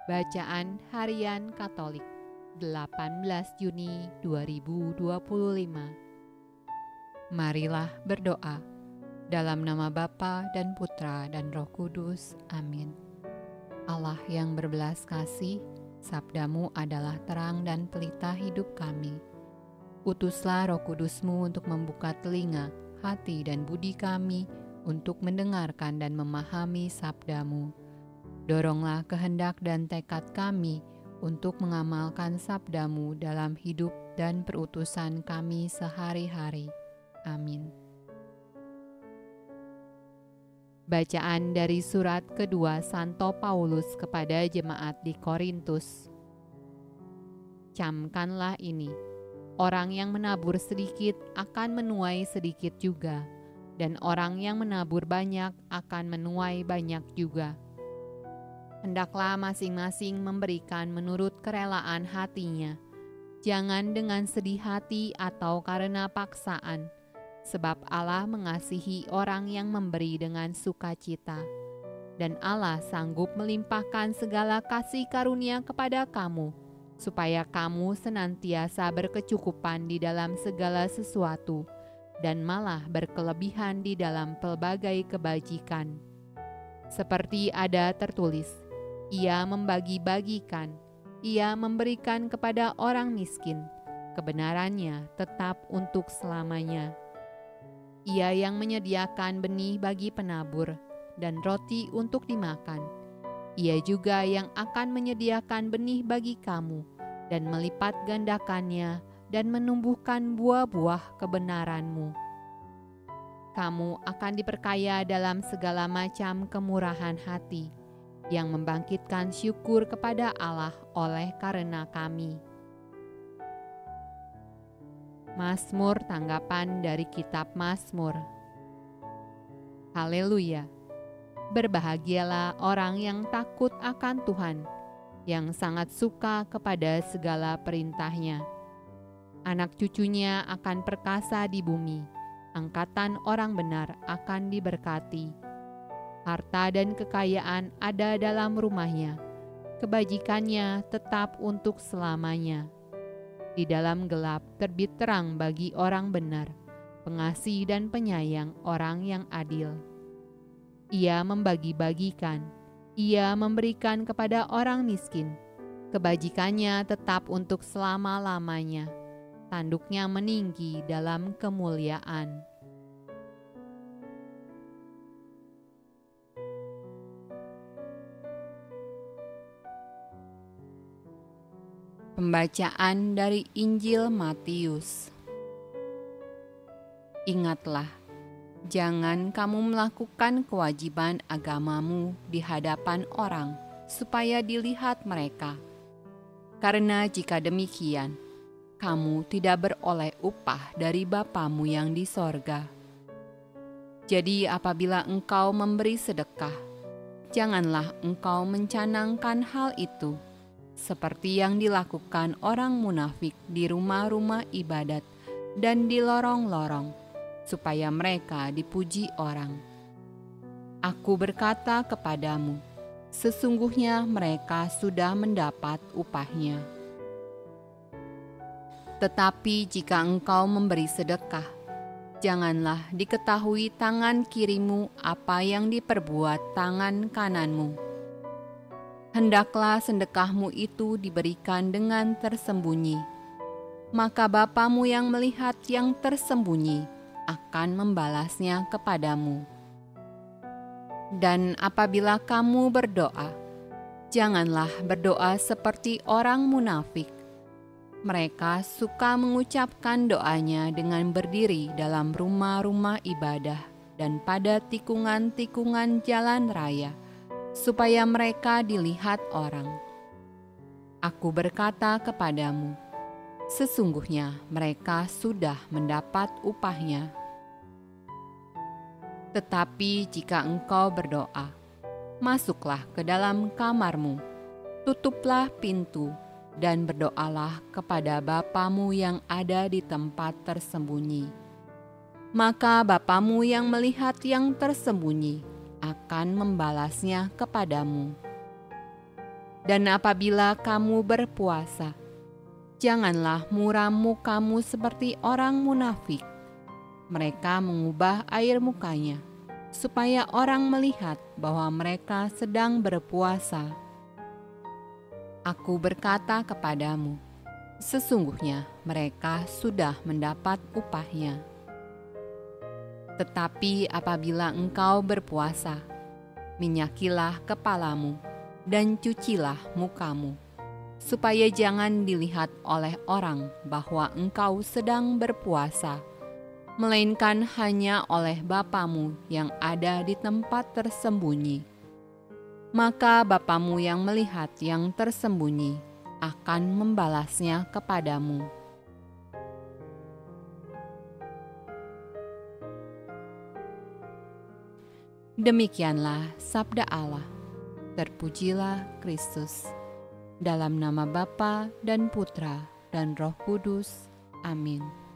Bacaan Harian Katolik 18 Juni 2025. Marilah berdoa dalam nama Bapa dan Putra dan Roh Kudus. Amin. Allah yang berbelas kasih, sabdamu adalah terang dan pelita hidup kami. Utuslah Roh Kudusmu untuk membuka telinga, hati dan budi kami untuk mendengarkan dan memahami sabdamu. Doronglah kehendak dan tekad kami untuk mengamalkan sabdamu dalam hidup dan perutusan kami sehari-hari. Amin. Bacaan dari surat kedua Santo Paulus kepada jemaat di Korintus. Camkanlah ini, orang yang menabur sedikit akan menuai sedikit juga, dan orang yang menabur banyak akan menuai banyak juga. Hendaklah masing-masing memberikan menurut kerelaan hatinya, jangan dengan sedih hati atau karena paksaan, sebab Allah mengasihi orang yang memberi dengan sukacita. Dan Allah sanggup melimpahkan segala kasih karunia kepada kamu, supaya kamu senantiasa berkecukupan di dalam segala sesuatu, dan malah berkelebihan di dalam pelbagai kebajikan. Seperti ada tertulis, Ia membagi-bagikan, Ia memberikan kepada orang miskin, kebenarannya tetap untuk selamanya. Ia yang menyediakan benih bagi penabur dan roti untuk dimakan. Ia juga yang akan menyediakan benih bagi kamu dan melipat gandakannya dan menumbuhkan buah-buah kebenaranmu. Kamu akan diperkaya dalam segala macam kemurahan hati, yang membangkitkan syukur kepada Allah oleh karena kami. Mazmur tanggapan dari kitab Mazmur. Haleluya! Berbahagialah orang yang takut akan Tuhan, yang sangat suka kepada segala perintah-Nya. Anak cucunya akan perkasa di bumi, angkatan orang benar akan diberkati. Harta dan kekayaan ada dalam rumahnya, kebajikannya tetap untuk selamanya. Di dalam gelap terbit terang bagi orang benar, pengasih dan penyayang orang yang adil. Ia membagi-bagikan, Ia memberikan kepada orang miskin, kebajikannya tetap untuk selama-lamanya, tanduknya meninggi dalam kemuliaan. Pembacaan dari Injil Matius. Ingatlah, jangan kamu melakukan kewajiban agamamu di hadapan orang, supaya dilihat mereka. Karena jika demikian, kamu tidak beroleh upah dari Bapamu yang di sorga. Jadi apabila engkau memberi sedekah, janganlah engkau mencanangkan hal itu, seperti yang dilakukan orang munafik di rumah-rumah ibadat dan di lorong-lorong, supaya mereka dipuji orang. Aku berkata kepadamu, sesungguhnya mereka sudah mendapat upahnya. Tetapi jika engkau memberi sedekah, janganlah diketahui tangan kirimu apa yang diperbuat tangan kananmu. Hendaklah sedekahmu itu diberikan dengan tersembunyi, maka Bapamu yang melihat yang tersembunyi akan membalasnya kepadamu. Dan apabila kamu berdoa, janganlah berdoa seperti orang munafik. Mereka suka mengucapkan doanya dengan berdiri dalam rumah-rumah ibadah dan pada tikungan-tikungan jalan raya, supaya mereka dilihat orang. Aku berkata kepadamu, sesungguhnya mereka sudah mendapat upahnya. Tetapi jika engkau berdoa, masuklah ke dalam kamarmu, tutuplah pintu, dan berdoalah kepada Bapamu yang ada di tempat tersembunyi. Maka Bapamu yang melihat yang tersembunyi akan membalasnya kepadamu. Dan apabila kamu berpuasa, janganlah muram mukamu seperti orang munafik. Mereka mengubah air mukanya, supaya orang melihat bahwa mereka sedang berpuasa. Aku berkata kepadamu, sesungguhnya mereka sudah mendapat upahnya. Tetapi apabila engkau berpuasa, minyakilah kepalamu dan cucilah mukamu, supaya jangan dilihat oleh orang bahwa engkau sedang berpuasa, melainkan hanya oleh Bapamu yang ada di tempat tersembunyi. Maka Bapamu yang melihat yang tersembunyi akan membalasnya kepadamu. Demikianlah sabda Allah. Terpujilah Kristus. Dalam nama Bapa dan Putra dan Roh Kudus. Amin.